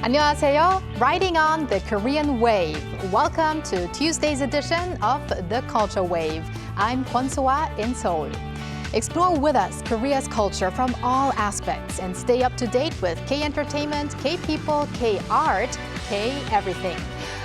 안녕하세요. Riding on the Korean wave. Welcome to Tuesday's edition of the Culture Wave. I'm Kwon-soa in Seoul. Explore with us Korea's culture from all aspects and stay up to date with K-entertainment, K-people, K-art, K-everything.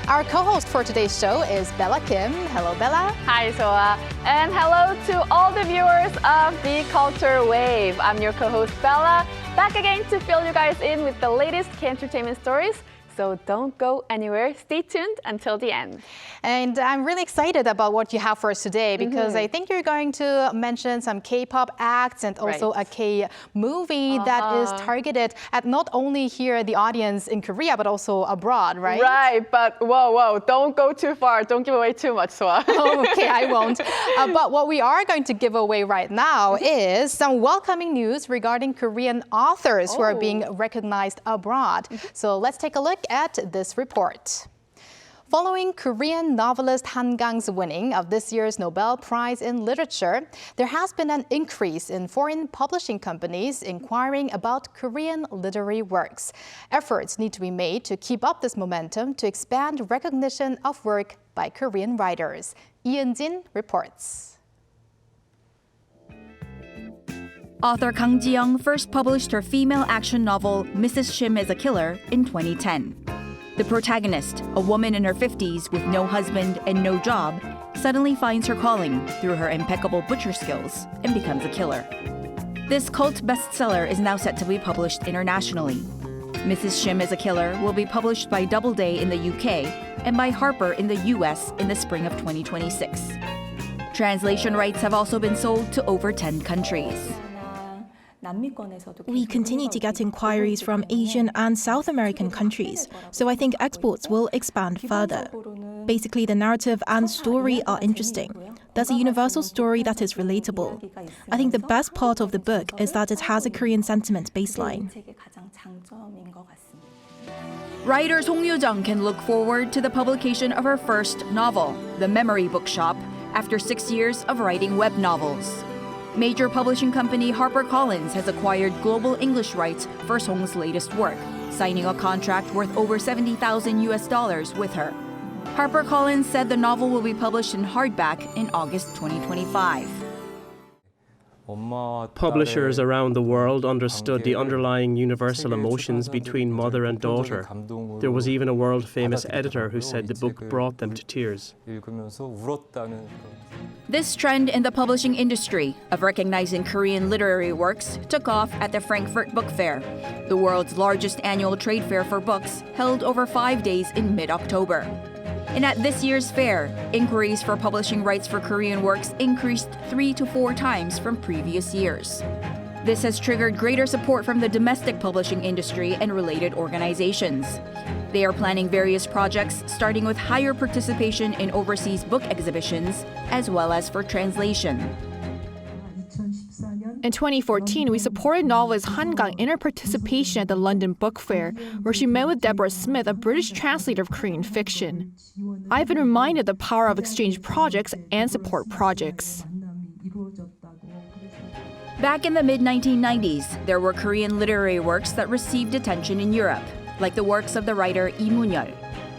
Our co-host for today's show is Bella Kim. Hello, Bella. Hi, Soa. And hello to all the viewers of the Culture Wave. I'm your co-host, Bella, back again to fill you guys in with the latest K-entertainment stories. So don't go anywhere. Stay tuned until the end. And I'm really excited about what you have for us today because I think you're going to mention some K-pop acts and also a K-movie that is targeted at not only here the audience in Korea but also abroad, right? Right, but whoa, don't go too far. Don't give away too much, Soa. Okay, I won't. But what we are going to give away right now is some welcoming news regarding Korean authors who are being recognized abroad. So let's take a look at this report. Following Korean novelist Han Kang's winning of this year's Nobel Prize in Literature, there has been an increase in foreign publishing companies inquiring about Korean literary works. Efforts need to be made to keep up this momentum to expand recognition of work by Korean writers. Jane Jin reports. Author Kang Ji-young first published her female action novel Mrs. Shim is a Killer in 2010. The protagonist, a woman in her 50s with no husband and no job, suddenly finds her calling through her impeccable butcher skills and becomes a killer. This cult bestseller is now set to be published internationally. Mrs. Shim is a Killer will be published by Doubleday in the UK and by Harper in the US in the spring of 2026. Translation rights have also been sold to over 10 countries. We continue to get inquiries from Asian and South American countries, so I think exports will expand further. Basically, the narrative and story are interesting. There's a universal story that is relatable. I think the best part of the book is that it has a Korean sentiment baseline. Writer Song Yoo-jung can look forward to the publication of her first novel, The Memory Bookshop, after 6 years of writing web novels. Major publishing company HarperCollins has acquired global English rights for Song's latest work, signing a contract worth over $70,000 with her. HarperCollins said the novel will be published in hardback in August 2025. Publishers around the world understood the underlying universal emotions between mother and daughter. There was even a world-famous editor who said the book brought them to tears. This trend in the publishing industry of recognizing Korean literary works took off at the Frankfurt Book Fair, the world's largest annual trade fair for books, held over 5 days in mid-October. And at this year's fair, inquiries for publishing rights for Korean works increased 3 to 4 times from previous years. This has triggered greater support from the domestic publishing industry and related organizations. They are planning various projects, starting with higher participation in overseas book exhibitions, as well as for translation. In 2014, we supported novelist Han Kang in her participation at the London Book Fair, where she met with Deborah Smith, a British translator of Korean fiction. I've been reminded of the power of exchange projects and support projects. Back in the mid-1990s, there were Korean literary works that received attention in Europe, like the works of the writer Lee Mun-yeol.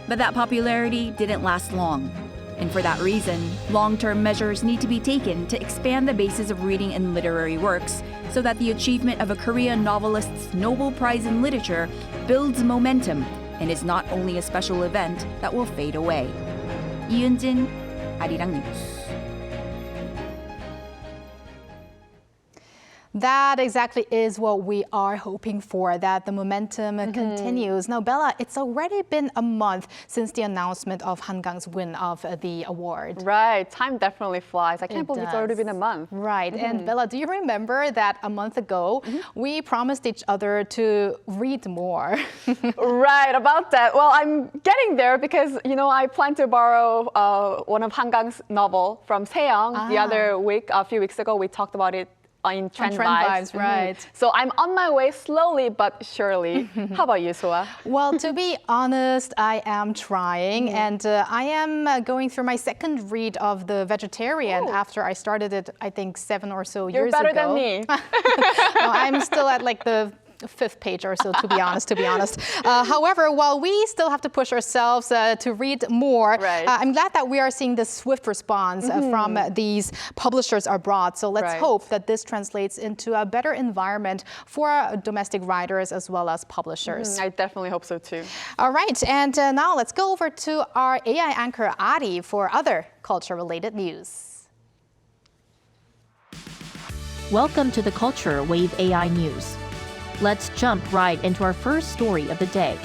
But that popularity didn't last long. And for that reason, long-term measures need to be taken to expand the basis of reading and literary works so that the achievement of a Korean novelist's Nobel Prize in Literature builds momentum and is not only a special event that will fade away. Jane Jin, Arirang News. That exactly is what we are hoping for, that the momentum continues. Now, Bella, it's already been a month since the announcement of Han Kang's win of the award. Right, time definitely flies. I can't believe it's already been a month. Right, and Bella, do you remember that a month ago, we promised each other to read more? Right, about that. Well, I'm getting there because, you know, I plan to borrow one of Han Kang's novel from Seong. The other week, a few weeks ago, we talked about it in Trend Vibes. Right. So I'm on my way slowly but surely. How about you, Soa? Well, to be honest, I am trying, and I am going through my second read of The Vegetarian after I started it, I think, 7 or so years ago. You're better than me. No, I'm still at like the fifth page or so, to be honest. However, while we still have to push ourselves to read more, I'm glad that we are seeing this swift response from these publishers abroad. So let's hope that this translates into a better environment for domestic writers as well as publishers. I definitely hope so too. All right, and now let's go over to our AI anchor Ari for other culture-related news. Welcome to the Culture Wave AI News. Let's jump right into our first story of the day.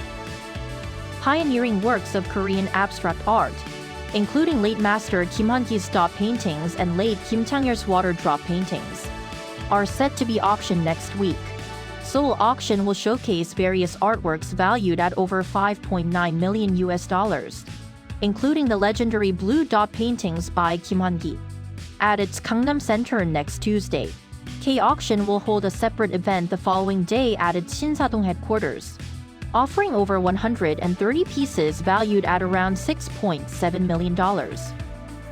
Pioneering works of Korean abstract art, including late master Kim Han-ki's stop paintings and late Kim Chang-il's water drop paintings, are set to be auctioned next week. Seoul Auction will showcase various artworks valued at over $5.9 million, including the legendary blue dot paintings by Kim Han-ki. At its Gangnam Center next Tuesday, K-Auction will hold a separate event the following day at its Shinsadong headquarters, offering over 130 pieces valued at around $6.7 million.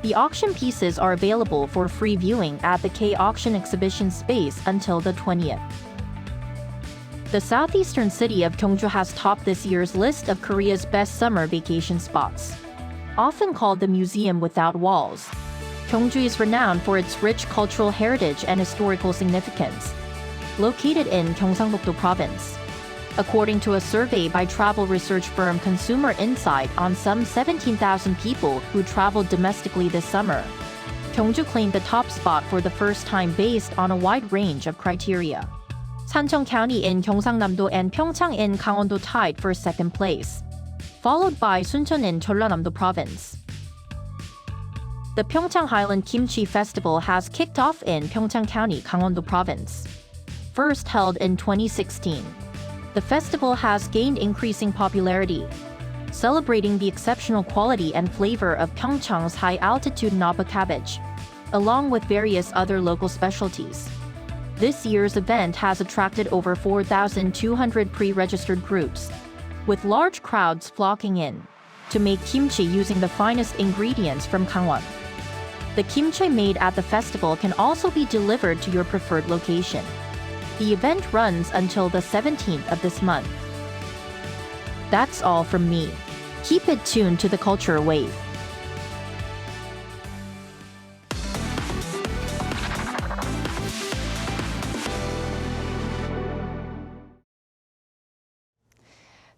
The auction pieces are available for free viewing at the K-Auction exhibition space until the 20th. The southeastern city of Jeju has topped this year's list of Korea's best summer vacation spots. Often called the Museum Without Walls, Jeju is renowned for its rich cultural heritage and historical significance. Located in Gyeongsangbuk-do Province, according to a survey by travel research firm Consumer Insight on some 17,000 people who traveled domestically this summer, Jeju claimed the top spot for the first time based on a wide range of criteria. Sancheong County in Gyeongsangnam-do and Pyeongchang in Gangwon-do tied for second place, followed by Suncheon in Jeollanam-do Province. The Pyeongchang Highland Kimchi Festival has kicked off in Pyeongchang County, Gangwon-do Province. First held in 2016, the festival has gained increasing popularity, celebrating the exceptional quality and flavor of Pyeongchang's high-altitude Napa cabbage, along with various other local specialties. This year's event has attracted over 4,200 pre-registered groups, with large crowds flocking in to make kimchi using the finest ingredients from Gangwon. The kimchi made at the festival can also be delivered to your preferred location. The event runs until the 17th of this month. That's all from me. Keep it tuned to the Culture Wave.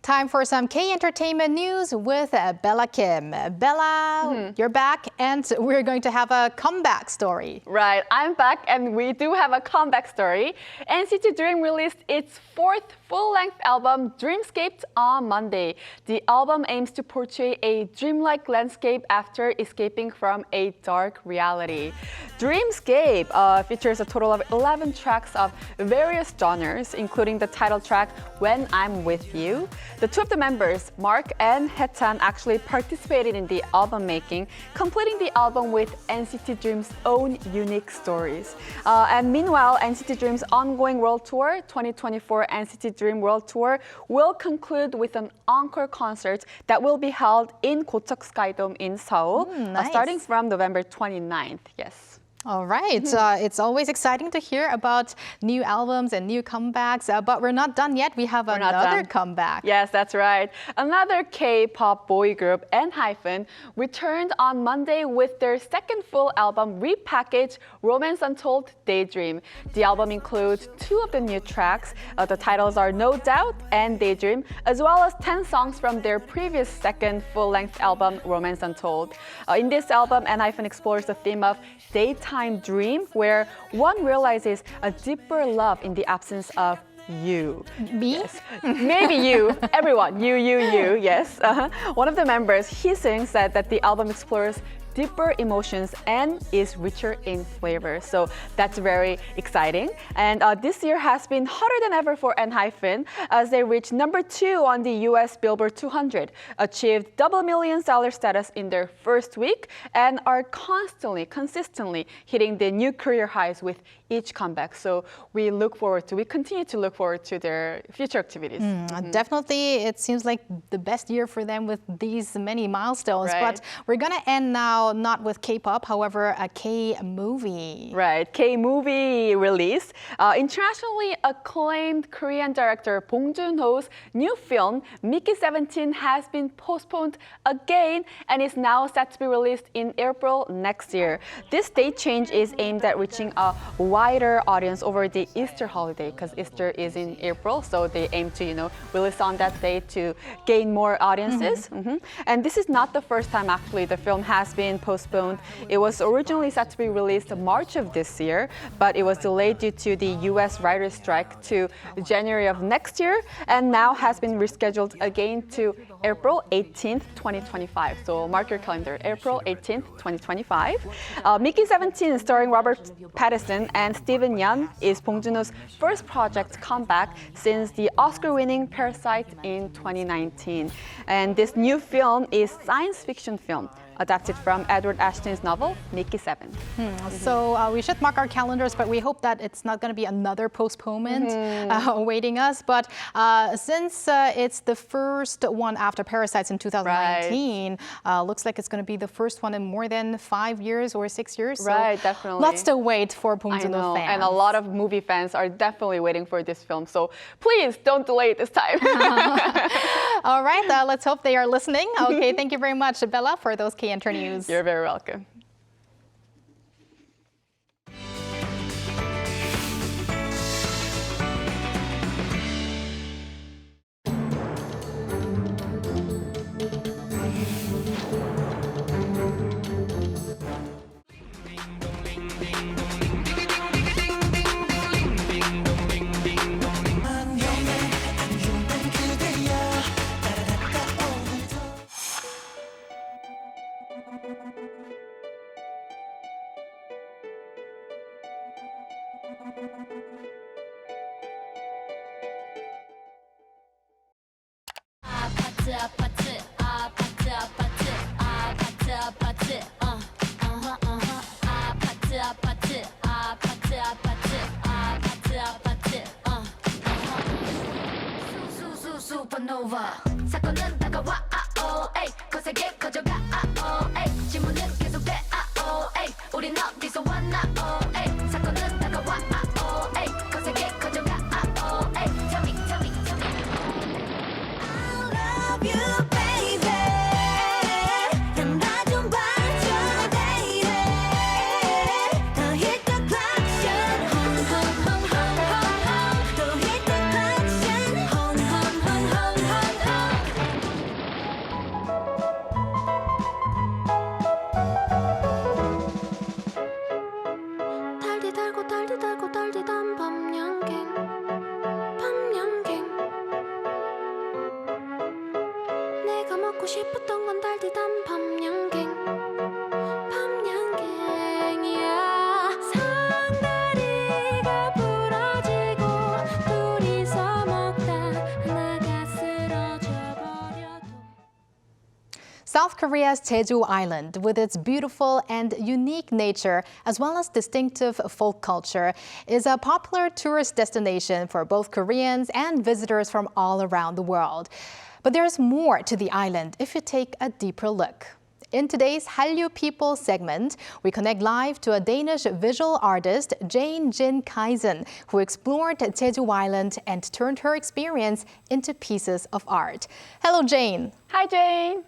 Time for some K-entertainment news with Bella Kim. Bella, you're back, and we're going to have a comeback story. Right, I'm back, and we do have a comeback story. NCT Dream released its fourth full-length album, DREAMSCAPE, on Monday. The album aims to portray a dreamlike landscape after escaping from a dark reality. DREAMSCAPE features a total of 11 tracks of various genres, including the title track, When I'm With You. The two of the members, Mark and Haechan, actually participated in the album making, completing the album with NCT Dream's own unique stories. And meanwhile, NCT Dream's ongoing world tour, 2024 NCT Dream World Tour, will conclude with an encore concert that will be held in Gocheok Skydome in Seoul, starting from November 29th. Yes. All right. It's always exciting to hear about new albums and new comebacks, but we're not done yet. We have another comeback. Yes, that's right. Another K-pop boy group, ENHYPEN, returned on Monday with their second full album repackaged, Romance Untold Daydream. The album includes 2 of the new tracks. The titles are No Doubt and Daydream, as well as 10 songs from their previous second full-length album, Romance Untold. In this album, ENHYPEN explores the theme of daytime dream, where one realizes a deeper love in the absence of you. Me? Yes. Maybe you. Everyone. You, yes. One of the members, he sings that the album explores deeper emotions and is richer in flavor. So that's very exciting. And this year has been hotter than ever for ENHYPEN as they reached number 2 on the US Billboard 200, achieved double million seller status in their first week, and are consistently hitting the new career highs with each comeback. So we continue to look forward to their future activities. Definitely, it seems like the best year for them with these many milestones. Right. But we're going to end now now not with K-pop, however, a K-movie. Right, K-movie release. Internationally acclaimed Korean director Bong Joon-ho's new film, Mickey 17, has been postponed again and is now set to be released in April next year. This date change is aimed at reaching a wider audience over the Easter holiday, because Easter is in April, so they aim to, release on that day to gain more audiences. And this is not the first time, actually, the film has been postponed. It was originally set to be released March of this year, but it was delayed due to the US writers' strike to January of next year, and now has been rescheduled again to April 18th, 2025. So mark your calendar, April 18th, 2025. Mickey 17, starring Robert Pattinson and Steven Yeun, is Bong Joon-ho's first project comeback since the Oscar-winning Parasite in 2019. And this new film is science fiction film adapted from Edward Ashton's novel, Mickey 7. So we should mark our calendars, but we hope that it's not going to be another postponement awaiting us. But since it's the first one after Parasites in 2019, looks like it's going to be the first one in more than 5 years or 6 years. Right, so definitely. Lots to wait for Bong Joon-ho fans. And a lot of movie fans are definitely waiting for this film. So please don't delay it this time. All right, let's hope they are listening. Okay, thank you very much, Bella, for those K-Enter News. You're very welcome. Supernova. 사건은 다가와. 거세게 커져가. 질문은 계속돼. 우린 어디서 왔나. 사건은 다가와. 거세게 커져가. Tell me, tell me, tell me. I love you, baby. 나 좀 봐줘, baby. 더 hit the clutch. Hon, hon, hon, hon, hon, hon. 더 hit the clutch. Hon, hon, hon, hon, hon, hon. 달디 달고 달디 달고 달디단 밤양갱. 내가 먹고 싶었던 건 달디단 밤양갱. 밤양갱이야. 상다리가 부러지고 둘이서 먹다 나가 쓰러져 버려도. South Korea's Jeju Island, with its beautiful and unique nature, as well as distinctive folk culture, is a popular tourist destination for both Koreans and visitors from all around the world. But there's more to the island if you take a deeper look. In today's Hallyu People segment, we connect live to a Danish visual artist, Jane Jin Kaisen, who explored Jeju Island and turned her experience into pieces of art. Hello, Jane. Hi, Jane.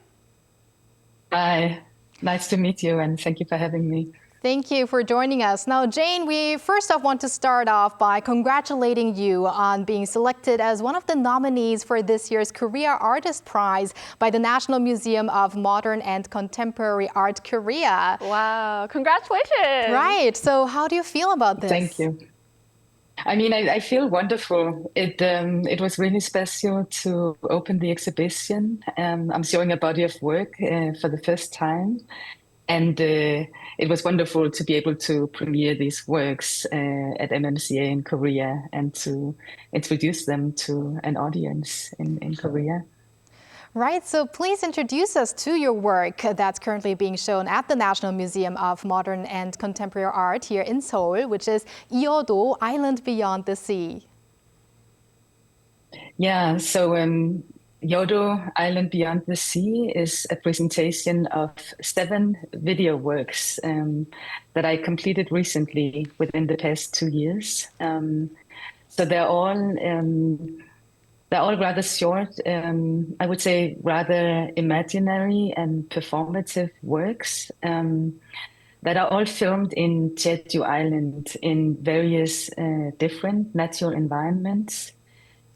Hi, nice to meet you, and thank you for having me. Thank you for joining us. Now, Jane, we first off want to start off by congratulating you on being selected as one of the nominees for this year's Korea Artist Prize by the National Museum of Modern and Contemporary Art Korea. Wow, congratulations. Right. So how do you feel about this? Thank you. I mean, I feel wonderful. It was really special to open the exhibition. I'm showing a body of work for the first time. And it was wonderful to be able to premiere these works at MMCA in Korea and to introduce them to an audience in Korea. Right, so please introduce us to your work that's currently being shown at the National Museum of Modern and Contemporary Art here in Seoul, which is Ieodo, Island Beyond the Sea. Yeah, so Ieodo Island Beyond the Sea is a presentation of 7 video works that I completed recently within the past 2 years. So they're all rather short, I would say rather imaginary and performative works that are all filmed in Jeju Island in various different natural environments.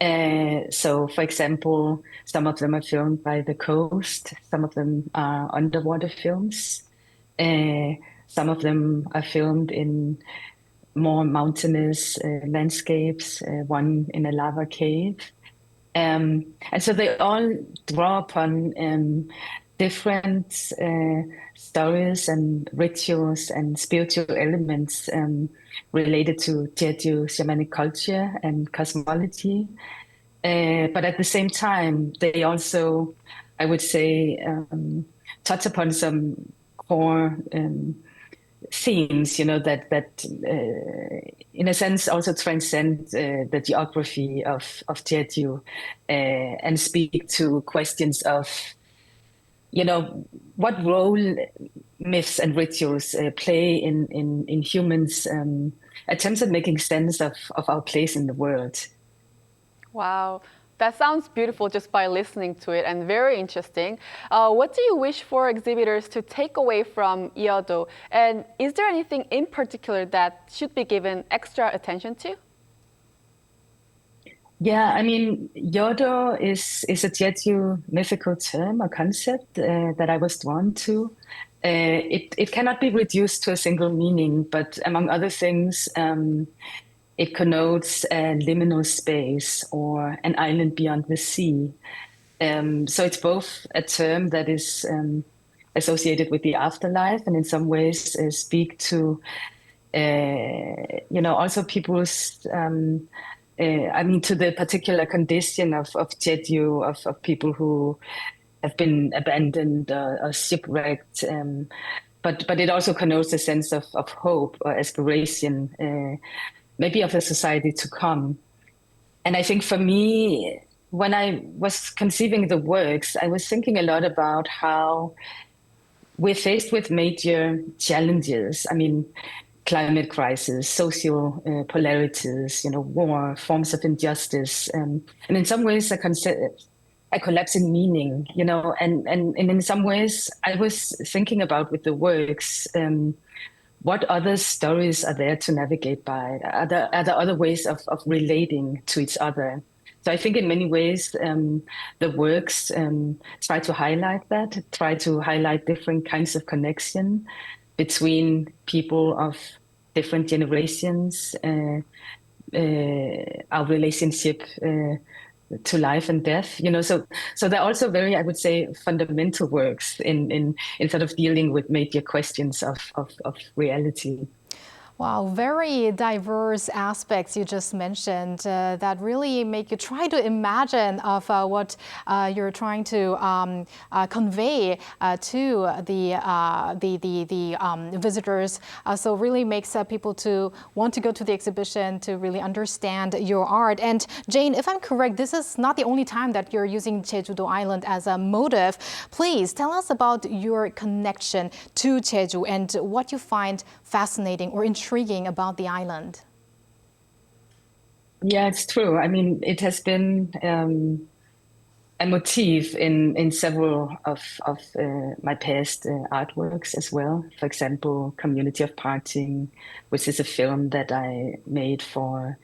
So, for example, some of them are filmed by the coast, some of them are underwater films, some of them are filmed in more mountainous landscapes, one in a lava cave. And so they all draw upon different stories and rituals and spiritual elements related to Jeju shamanic culture and cosmology. But at the same time, they also, I would say, touch upon some core themes, that in a sense also transcend the geography of Jeju and speak to questions of, what role myths and rituals play in humans' attempts at making sense of our place in the world. Wow, that sounds beautiful just by listening to it and very interesting. What do you wish for exhibitors to take away from Ieodo? And is there anything in particular that should be given extra attention to? Yeah, I mean, Ieodo is a Jeju mythical term, a concept that I was drawn to. It cannot be reduced to a single meaning, but among other things, it connotes a liminal space or an island beyond the sea. So it's both a term that is associated with the afterlife and in some ways speak to, also people's, to the particular condition of Jeju, of people who have been abandoned or shipwrecked. But it also connotes a sense of hope or aspiration, maybe of a society to come. And I think for me, when I was conceiving the works, I was thinking a lot about how we're faced with major challenges. I mean, climate crisis, social polarities, war, forms of injustice, and in some ways a collapse in meaning, and in some ways I was thinking about with the works, what other stories are there to navigate by? Are there other ways of relating to each other? So I think in many ways, the works try to highlight that, try to highlight different kinds of connection between people of different generations, our relationship to life and death, so they're also very, I would say, fundamental works in sort of dealing with major questions of reality. Wow, very diverse aspects you just mentioned that really make you try to imagine of what you're trying to convey to the visitors. So really makes people to want to go to the exhibition to really understand your art. And Jane, if I'm correct, this is not the only time that you're using Jeju-do Island as a motive. Please tell us about your connection to Jeju and what you find fascinating or intriguing about the island. Yeah, it's true. I mean, it has been a motif in several of my past artworks as well. For example, Community of Parting, which is a film that I made for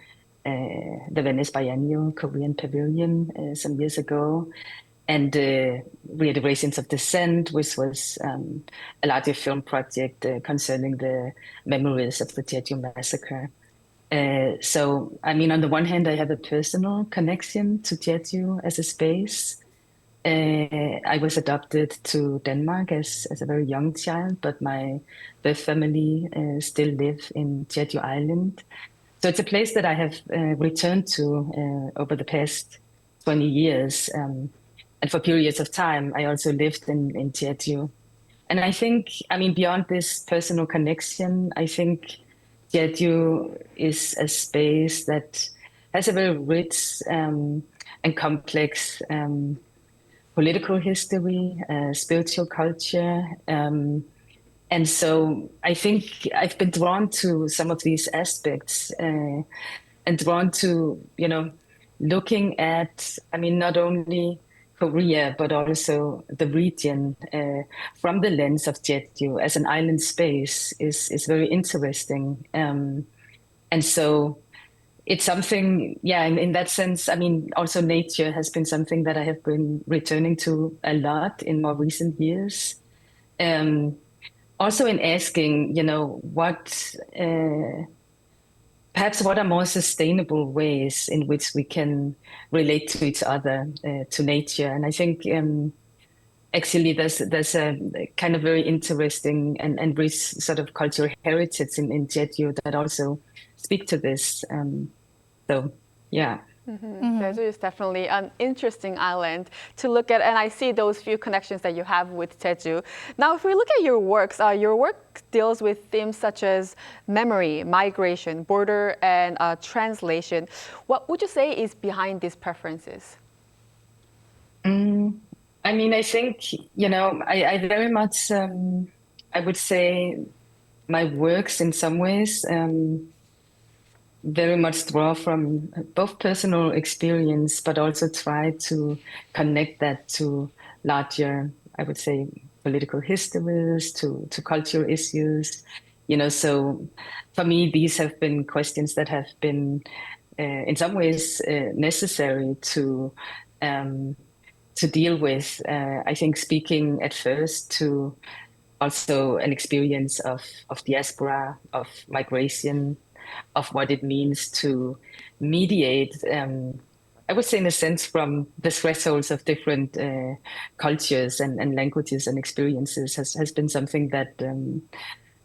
the Venice Biennial Korean Pavilion some years ago. And Reiterations of Dissent, which was a larger film project concerning the memories of the Jeju massacre. So, I mean, on the one hand, I have a personal connection to Jeju as a space. I was adopted to Denmark as a very young child, but my birth family still live in Jeju Island. So it's a place that I have returned to over the past 20 years. And for periods of time, I also lived in Jeju. And I think, I mean, beyond this personal connection, I think Jeju is a space that has a very rich and complex political history, spiritual culture. And so I think I've been drawn to some of these aspects and drawn to, looking at, I mean, not only Korea, but also the region from the lens of Jeju as an island space is very interesting. And so it's something, yeah, in that sense, I mean, also nature has been something that I have been returning to a lot in more recent years. Also in asking, perhaps what are more sustainable ways in which we can relate to each other, to nature. And I think actually there's a kind of very interesting and rich sort of cultural heritage in Jeju that also speak to this. So, yeah. Jeju is definitely an interesting island to look at, and I see those few connections that you have with Jeju. Now, if we look at your work deals with themes such as memory, migration, border, and translation. What would you say is behind these preferences? I mean, I think, I very much, I would say my works in some ways very much draw from both personal experience, but also try to connect that to larger, I would say, political histories, to cultural issues. So for me, these have been questions that have been, in some ways, necessary to deal with. I think speaking at first to also an experience of diaspora, of migration, of what it means to mediate, I would say in a sense from the thresholds of different cultures and languages and experiences has been something that,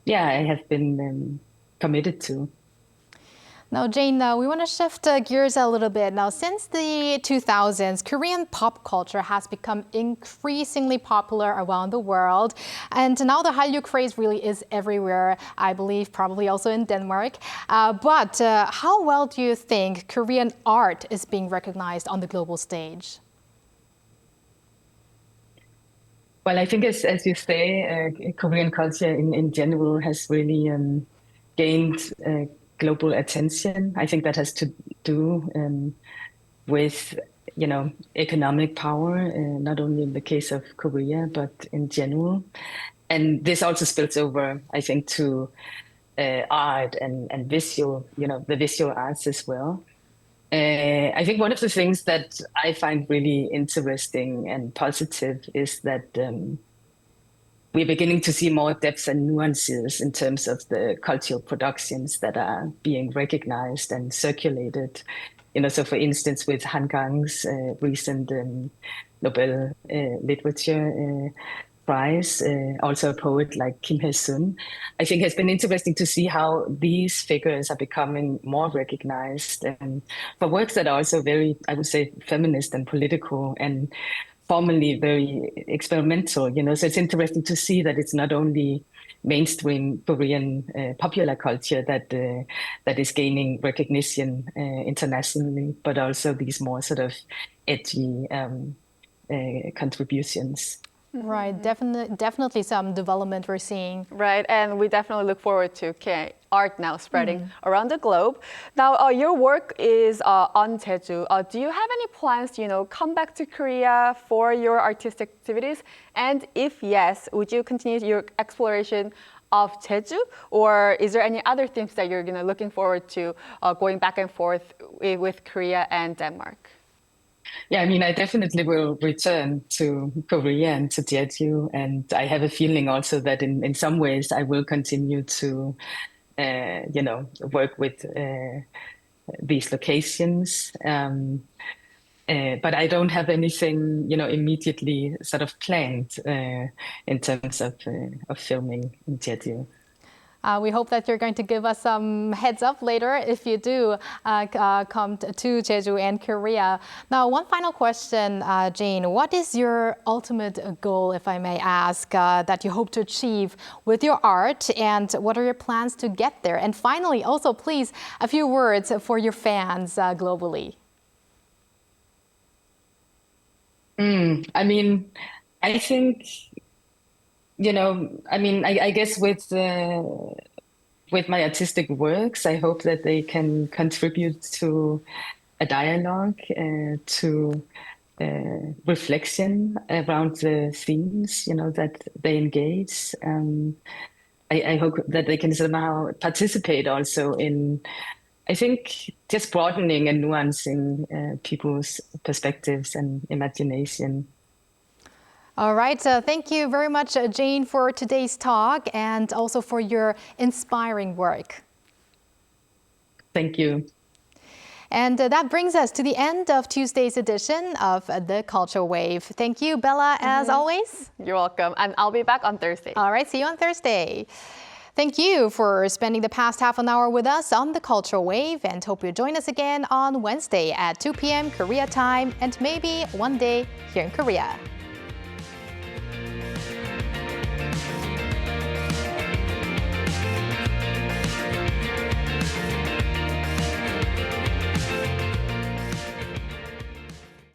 I have been committed to. Now, Jane, we want to shift gears a little bit. Now, since the 2000s, Korean pop culture has become increasingly popular around the world. And now the Hallyu craze really is everywhere, I believe, probably also in Denmark. But how well do you think Korean art is being recognized on the global stage? Well, I think as you say, Korean culture in general has really gained global attention. I think that has to do with, economic power, not only in the case of Korea, but in general. And this also spills over, I think, to art and visual, the visual arts as well. I think one of the things that I find really interesting and positive is that we're beginning to see more depth and nuances in terms of the cultural productions that are being recognized and circulated. So for instance, with Han Kang's recent Nobel Literature Prize, also a poet like Kim Hae-sun, I think has been interesting to see how these figures are becoming more recognized and for works that are also very, I would say, feminist and political and formally very experimental, so it's interesting to see that it's not only mainstream Korean popular culture that is gaining recognition internationally, but also these more sort of edgy contributions. Right, definitely some development we're seeing. Right, and we definitely look forward to art now spreading around the globe. Now, your work is on Jeju. Do you have any plans to, come back to Korea for your artistic activities? And if yes, would you continue your exploration of Jeju, or is there any other things that you're looking forward to going back and forth with Korea and Denmark? Yeah, I mean, I definitely will return to Korea and to Jeju, and I have a feeling also that in some ways I will continue to, work with these locations. But I don't have anything, immediately sort of planned in terms of filming in Jeju. We hope that you're going to give us some heads up later if you do come to Jeju and Korea. Now, one final question, Jane. What is your ultimate goal, if I may ask, that you hope to achieve with your art, and what are your plans to get there? And finally, also, please, a few words for your fans globally. I mean, I think, I guess with my artistic works, I hope that they can contribute to a dialogue, to reflection around the themes, that they engage. I hope that they can somehow participate also in, I think, just broadening and nuancing people's perspectives and imagination. All right, thank you very much, Jane, for today's talk and also for your inspiring work. Thank you. And that brings us to the end of Tuesday's edition of the Culture Wave. Thank you, Bella, as always. You're welcome. And I'll be back on Thursday. All right, see you on Thursday. Thank you for spending the past half an hour with us on the Culture Wave, and hope you join us again on Wednesday at 2 p.m. Korea time and maybe one day here in Korea.